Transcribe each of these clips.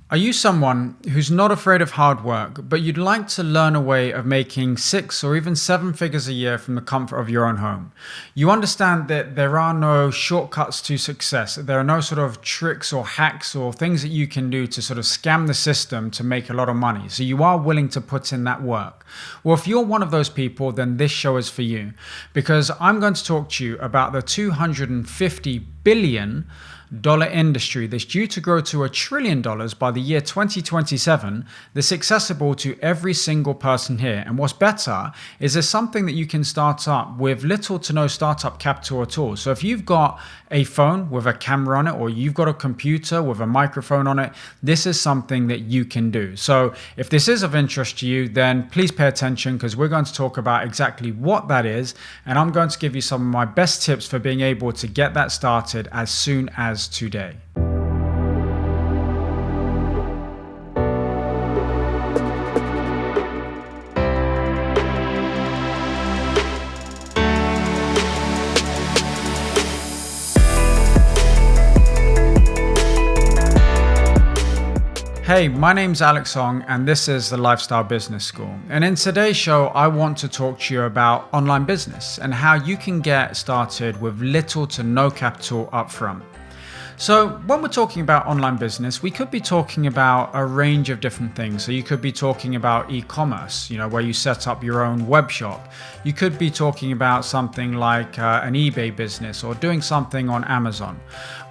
Are you someone who's not afraid of hard work, but you'd like to learn a way of making six or even seven figures a year from the comfort of your own home? You understand that there are no shortcuts to success. There are no sort of tricks or hacks or things that you can do to sort of scam the system to make a lot of money. So you are willing to put in that work. Well, if you're one of those people, then this show is for you, because I'm going to talk to you about the $250 billion industry that's due to grow to $1 trillion by the year 2027, that's accessible to every single person here. And what's better is there's something that you can start up with little to no startup capital at all. So if you've got a phone with a camera on it, or you've got a computer with a microphone on it, this is something that you can do. So if this is of interest to you, then please pay attention, because we're going to talk about exactly what that is. And I'm going to give you some of my best tips for being able to get that started as soon as today. Hey, my name's Alex Song, and this is the Lifestyle Business School. And in today's show, I want to talk to you about online business and how you can get started with little to no capital upfront. So when we're talking about online business, we could be talking about a range of different things. So you could be talking about e-commerce, where you set up your own web shop. You could be talking about something like an eBay business, or doing something on Amazon.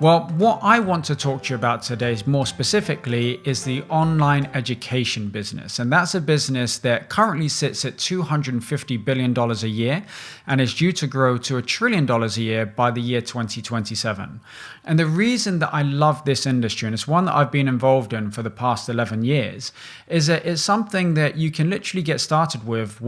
Well, what I want to talk to you about today more specifically is the online education business. And that's a business that currently sits at $250 billion a year and is due to grow to $1 trillion a year by the year 2027. And the reason that I love this industry, and it's one that I've been involved in for the past 11 years, is that it's something that you can literally get started with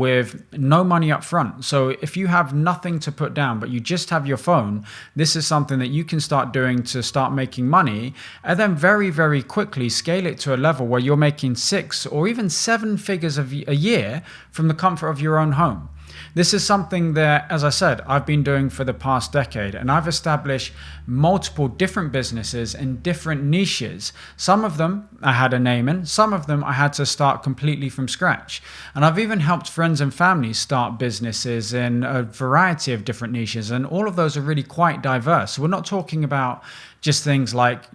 no money up front. So if you have nothing to put down, but you just have your phone, this is something that you can start doing to start making money, and then very, very quickly scale it to a level where you're making 6 or even 7 figures a year from the comfort of your own home. This is something that, as I said, I've been doing for the past decade, and I've established multiple different businesses in different niches. Some of them I had a name in, some of them I had to start completely from scratch. And I've even helped friends and family start businesses in a variety of different niches, and all of those are really quite diverse. So we're not talking about just things like,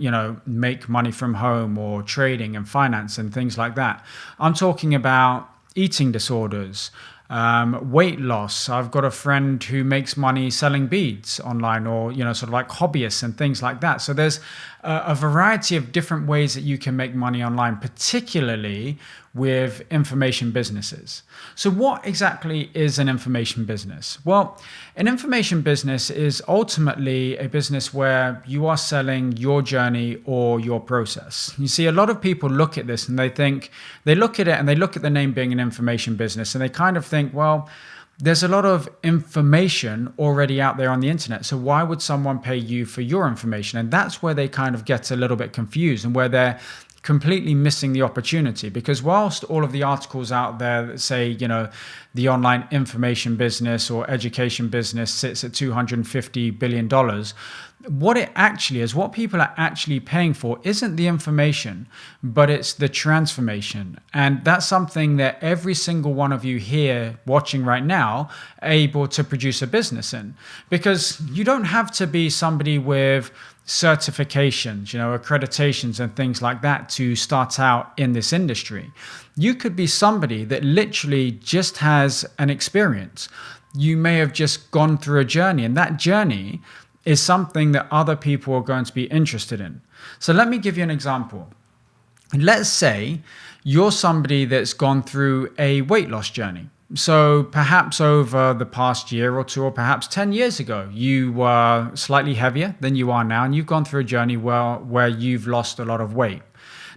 make money from home or trading and finance and things like that. I'm talking about eating disorders, weight loss. I've got a friend who makes money selling beads online, or sort of like hobbyists and things like that. So there's a variety of different ways that you can make money online, particularly with information businesses. So what exactly is an information business? Well, an information business is ultimately a business where you are selling your journey or your process. You see, a lot of people look at this and they look at the name being an information business, and they kind of think, well, there's a lot of information already out there on the internet, so why would someone pay you for your information? And that's where they kind of get a little bit confused, and where they're completely missing the opportunity. Because whilst all of the articles out there that say, the online information business or education business sits at $250 billion, what it actually is, what people are actually paying for, isn't the information, but it's the transformation. And that's something that every single one of you here watching right now are able to produce a business in. Because you don't have to be somebody with certifications, accreditations and things like that to start out in this industry. You could be somebody that literally just has an experience. You may have just gone through a journey, and that journey is something that other people are going to be interested in. So let me give you an example. Let's say you're somebody that's gone through a weight loss journey. So perhaps over the past year or two, or perhaps 10 years ago, you were slightly heavier than you are now, and you've gone through a journey where you've lost a lot of weight.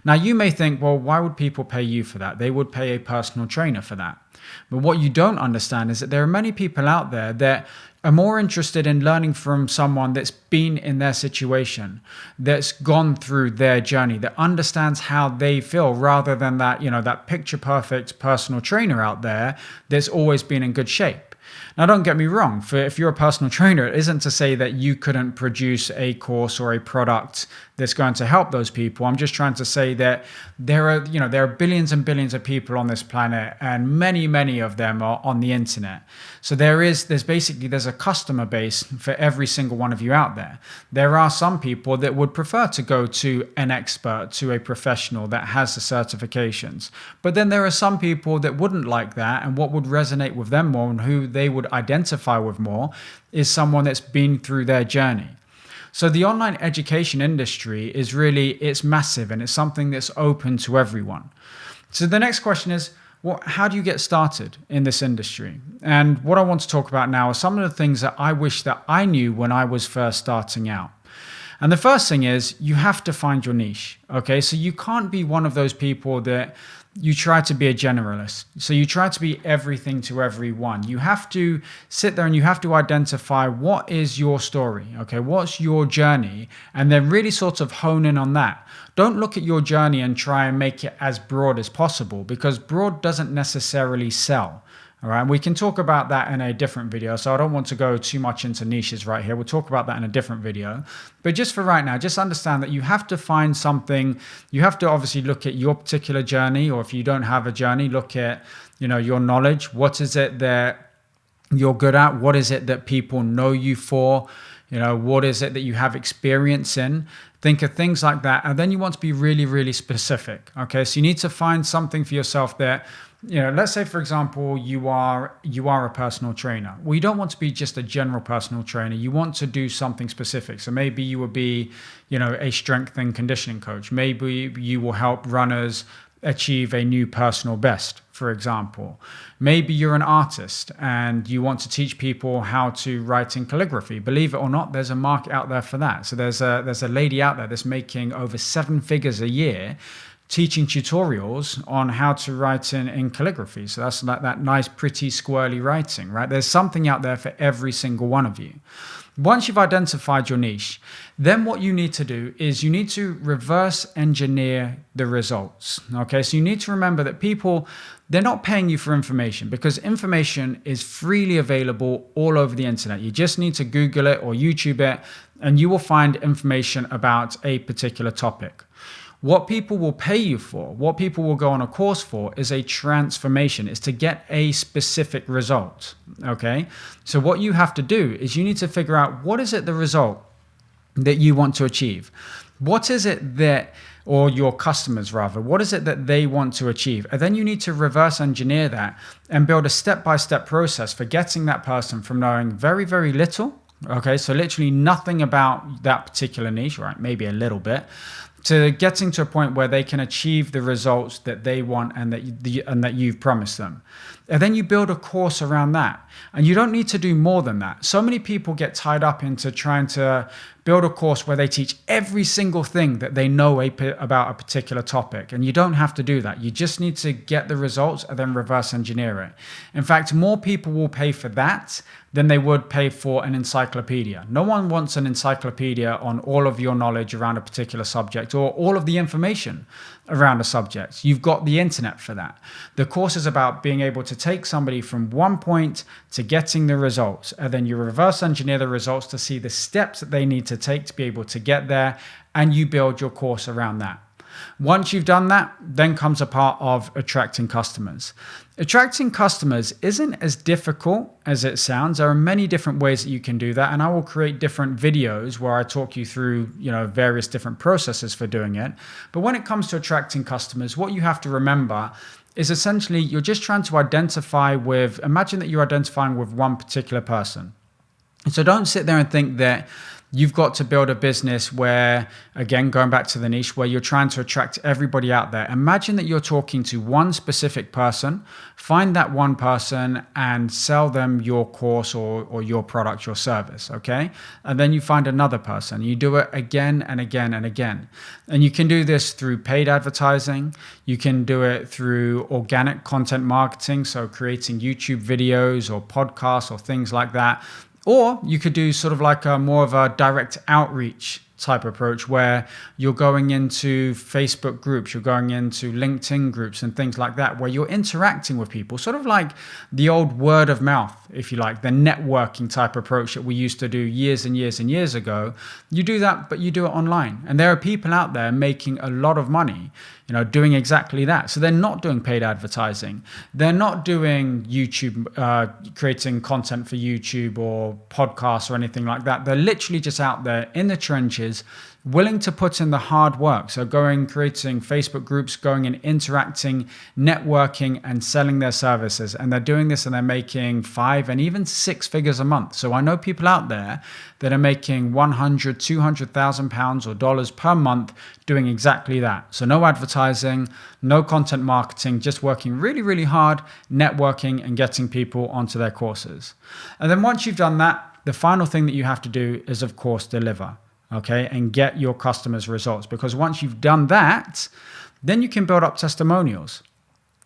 Now, you may think, well, why would people pay you for that? They would pay a personal trainer for that. But what you don't understand is that there are many people out there that are more interested in learning from someone that's been in their situation, that's gone through their journey, that understands how they feel, rather than that, that picture perfect personal trainer out there that's always been in good shape. Now, don't get me wrong, if you're a personal trainer, it isn't to say that you couldn't produce a course or a product that's going to help those people. I'm just trying to say that there are billions and billions of people on this planet, and many of them are on the internet. So there's a customer base for every single one of you out there. There are some people that would prefer to go to an expert, to a professional that has the certifications. But then there are some people that wouldn't like that, and what would resonate with them more and who they would identify with more is someone that's been through their journey. So the online education industry it's massive, and it's something that's open to everyone. So the next question is, how do you get started in this industry? And what I want to talk about now are some of the things that I wish that I knew when I was first starting out. And the first thing is, you have to find your niche. Okay, so you can't be one of those people that you try to be a generalist. So you try to be everything to everyone. You have to sit there and you have to identify what is your story, okay? What's your journey? And then really sort of hone in on that. Don't look at your journey and try and make it as broad as possible, because broad doesn't necessarily sell. All right, we can talk about that in a different video. So I don't want to go too much into niches right here. We'll talk about that in a different video. But just for right now, just understand that you have to find something. You have to obviously look at your particular journey, or if you don't have a journey, look at, your knowledge. What is it that you're good at? What is it that people know you for? What is it that you have experience in? Think of things like that. And then you want to be really, really specific. Okay, so you need to find something for yourself that, let's say, for example, you are a personal trainer. Well, you don't want to be just a general personal trainer. You want to do something specific. So maybe you will be, a strength and conditioning coach. Maybe you will help runners achieve a new personal best, for example. Maybe you're an artist and you want to teach people how to write in calligraphy. Believe it or not, there's a market out there for that. So there's a lady out there that's making over 7 figures a year teaching tutorials on how to write in calligraphy. So that's like that nice, pretty, squirrely writing, right? There's something out there for every single one of you. Once you've identified your niche, then what you need to do is you need to reverse engineer the results. Okay, so you need to remember that people, they're not paying you for information, because information is freely available all over the internet. You just need to Google it or YouTube it, and you will find information about a particular topic. What people will pay you for, what people will go on a course for, is a transformation. It's to get a specific result, okay? So what you have to do is you need to figure out, what is it the result that you want to achieve? What is it that, or your customers rather, what is it that they want to achieve? And then you need to reverse engineer that and build a step-by-step process for getting that person from knowing very, very little, okay? So literally nothing about that particular niche, right? Maybe a little bit, to getting to a point where they can achieve the results that they want and that you've promised them. And then you build a course around that. And you don't need to do more than that. So many people get tied up into trying to build a course where they teach every single thing that they know about a particular topic. And you don't have to do that. You just need to get the results and then reverse engineer it. In fact, more people will pay for that than they would pay for an encyclopedia. No one wants an encyclopedia on all of your knowledge around a particular subject or all of the information around a subject. You've got the internet for that. The course is about being able to take somebody from one point to getting the results, and then you reverse engineer the results to see the steps that they need to take to be able to get there, and you build your course around that. Once you've done that, then comes a part of attracting customers. Attracting customers isn't as difficult as it sounds. There are many different ways that you can do that, and I will create different videos where I talk you through, various different processes for doing it. But when it comes to attracting customers, what you have to remember is essentially you're just trying to imagine that you're identifying with one particular person. And so don't sit there and think that you've got to build a business where, again, going back to the niche, where you're trying to attract everybody out there. Imagine that you're talking to one specific person, find that one person and sell them your course or your product, your service, okay? And then you find another person. You do it again and again and again. And you can do this through paid advertising. You can do it through organic content marketing, so creating YouTube videos or podcasts or things like that. Or you could do sort of like more of a direct outreach type approach where you're going into Facebook groups, you're going into LinkedIn groups and things like that, where you're interacting with people, sort of like the old word of mouth, if you like, the networking type approach that we used to do years and years and years ago. You do that, but you do it online. And there are people out there making a lot of money, doing exactly that. So they're not doing paid advertising. They're not doing YouTube, creating content for YouTube or podcasts or anything like that. They're literally just out there in the trenches, willing to put in the hard work. So creating Facebook groups, going and interacting, networking and selling their services. And they're doing this and they're making 5 and even 6 figures a month. So I know people out there that are making 100, 200,000 pounds or dollars per month doing exactly that. So no advertising, no content marketing, just working really, really hard, networking and getting people onto their courses. And then once you've done that, the final thing that you have to do is, of course, deliver. Okay, and get your customers results, because once you've done that, then you can build up testimonials.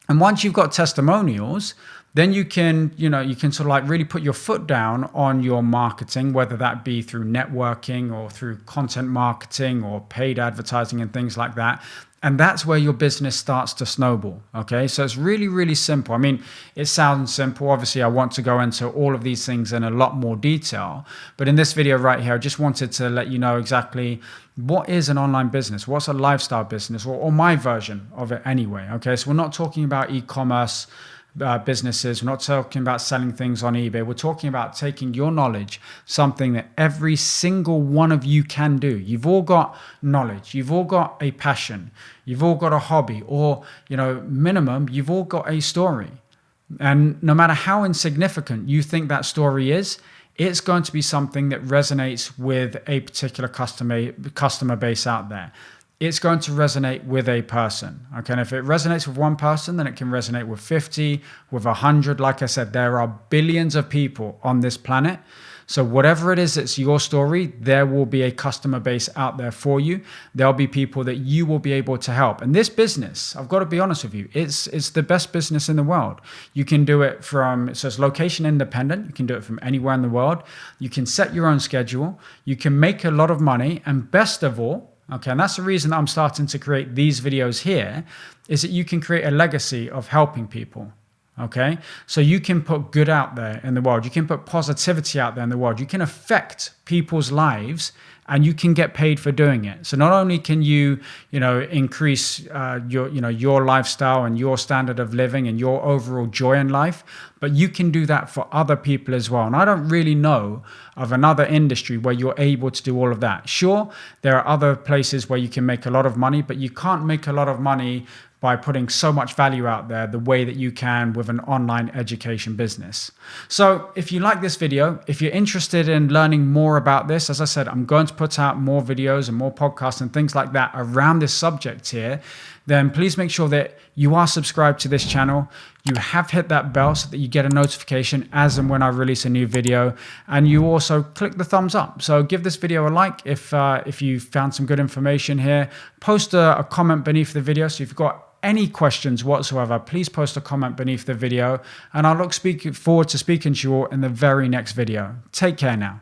And once you've got testimonials, then you can sort of like really put your foot down on your marketing, whether that be through networking or through content marketing or paid advertising and things like that. And that's where your business starts to snowball. Okay, so it's really, really simple. I mean, it sounds simple. Obviously, I want to go into all of these things in a lot more detail. But in this video right here, I just wanted to let you know exactly what is an online business, what's a lifestyle business, or my version of it anyway. Okay, so we're not talking about e-commerce businesses. We're not talking about selling things on eBay. We're talking about taking your knowledge, something that every single one of you can do. You've all got knowledge. You've all got a passion. You've all got a hobby, or, minimum, you've all got a story. And no matter how insignificant you think that story is, it's going to be something that resonates with a particular customer base out there. It's going to resonate with a person. Okay, and if it resonates with one person, then it can resonate with 50, with 100. Like I said, there are billions of people on this planet. So whatever it is that's your story, there will be a customer base out there for you. There'll be people that you will be able to help. And this business, I've got to be honest with you, it's the best business in the world. You can do it so it's location independent. You can do it from anywhere in the world. You can set your own schedule. You can make a lot of money. And best of all, okay, and that's the reason that I'm starting to create these videos here, is that you can create a legacy of helping people. Okay, so you can put good out there in the world. You can put positivity out there in the world. You can affect people's lives, and you can get paid for doing it. So not only can you, increase your lifestyle and your standard of living and your overall joy in life, but you can do that for other people as well. And I don't really know of another industry where you're able to do all of that. Sure, there are other places where you can make a lot of money, but you can't make a lot of money by putting so much value out there the way that you can with an online education business. So if you like this video, if you're interested in learning more about this, as I said, I'm going to put out more videos and more podcasts and things like that around this subject here, then please make sure that you are subscribed to this channel. You have hit that bell so that you get a notification as and when I release a new video. And you also click the thumbs up. So give this video a like if you found some good information here. Post a comment beneath the video. So if you've got any questions whatsoever, please post a comment beneath the video. And I look forward to speaking to you all in the very next video. Take care now.